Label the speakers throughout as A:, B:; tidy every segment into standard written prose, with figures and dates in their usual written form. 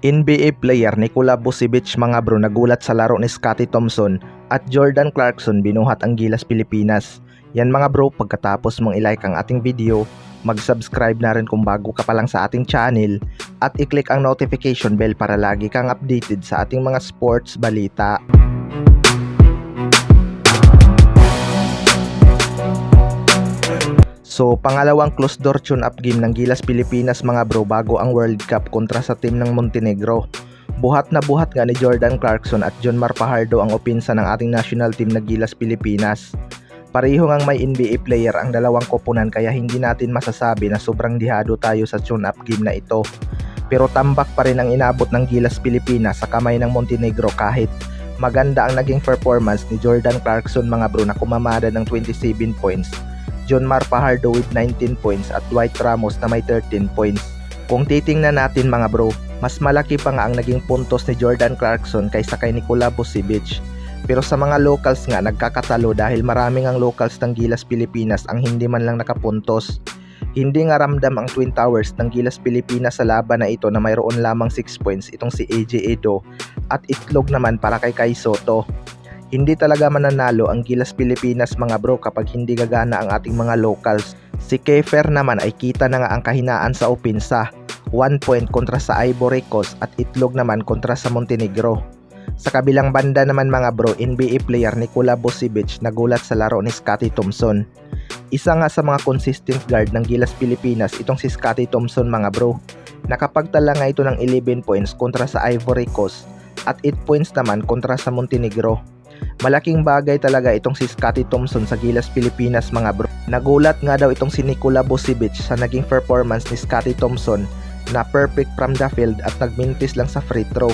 A: NBA player Nikola Vucevic mga bro nagulat sa laro ni Scottie Thompson at Jordan Clarkson binuhat ang Gilas Pilipinas. Yan mga bro, pagkatapos mong ilike ang ating video, mag-subscribe na rin kung bago ka pa lang sa ating channel at i-click ang notification bell para lagi kang updated sa ating mga sports balita. So, pangalawang close door tune-up game ng Gilas Pilipinas mga bro bago ang World Cup kontra sa team ng Montenegro. Buhat na buhat nga ni Jordan Clarkson at Jonmar Fajardo ang opinsa ng ating national team na Gilas Pilipinas. Pareho ngang may NBA player ang dalawang koponan kaya hindi natin masasabi na sobrang dihado tayo sa tune-up game na ito. Pero tambak pa rin ang inabot ng Gilas Pilipinas sa kamay ng Montenegro kahit maganda ang naging performance ni Jordan Clarkson mga bro na kumamada ng 27 points. Jonmar Fajardo with 19 points at Dwight Ramos na may 13 points. Kung titingnan natin mga bro, mas malaki pa nga ang naging puntos ni Jordan Clarkson kaysa kay Nikola Vucevic. Pero sa mga locals nga nagkakatalo dahil maraming ang locals ng Gilas Pilipinas ang hindi man lang nakapuntos. Hindi nga ramdam ang Twin Towers ng Gilas Pilipinas sa laban na ito na mayroon lamang 6 points itong si AJ Edo at itlog naman para kay Kai Soto. Hindi talaga mananalo ang Gilas Pilipinas mga bro kapag hindi gagana ang ating mga locals. Si Kiefer naman ay kita na nga ang kahinaan sa opinsa. 1 point kontra sa Ivory Coast at itlog naman kontra sa Montenegro. Sa kabilang banda naman mga bro, NBA player Nikola Vucevic nagulat sa laro ni Scottie Thompson. Isa nga sa mga consistent guard ng Gilas Pilipinas itong si Scottie Thompson mga bro. Nakapagtala nga ito ng 11 points kontra sa Ivory Coast at 8 points naman kontra sa Montenegro. Malaking bagay talaga itong si Scottie Thompson sa Gilas Pilipinas mga bro. Nagulat nga daw itong si Nikola Vucevic sa naging performance ni Scottie Thompson na perfect from the field at nagmintis lang sa free throw.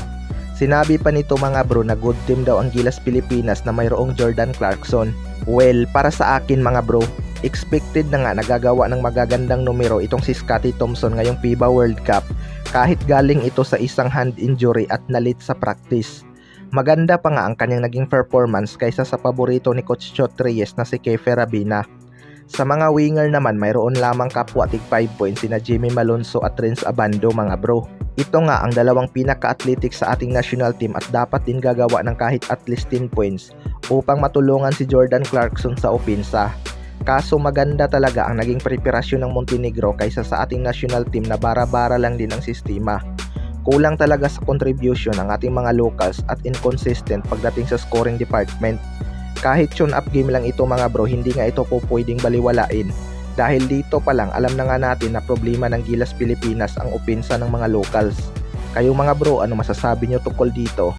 A: Sinabi pa nito mga bro na good team daw ang Gilas Pilipinas na mayroong Jordan Clarkson. Well, para sa akin mga bro, expected na nga nagagawa ng magagandang numero itong si Scottie Thompson ngayong FIBA World Cup kahit galing ito sa isang hand injury at nalit sa practice. Maganda pa nga ang kanyang naging performance kaysa sa paborito ni Coach Chot Reyes na si Kiefer Rabina. Sa mga winger naman mayroon lamang kapwa tig 5 points sina Jimmy Malonzo at Renz Abando mga bro. Ito nga ang dalawang pinaka-athletic sa ating national team at dapat din gagawa ng kahit at least 10 points upang matulungan si Jordan Clarkson sa opinsa. Kaso maganda talaga ang naging preparasyon ng Montenegro kaysa sa ating national team na bara-bara lang din ang sistema. Kulang talaga sa contribution ang ating mga locals at inconsistent pagdating sa scoring department. Kahit tune-up game lang ito mga bro, hindi nga ito po pwedeng baliwalain. Dahil dito pa lang alam na nga natin na problema ng Gilas Pilipinas ang opinsa ng mga locals. Kayo mga bro, ano masasabi nyo tungkol dito?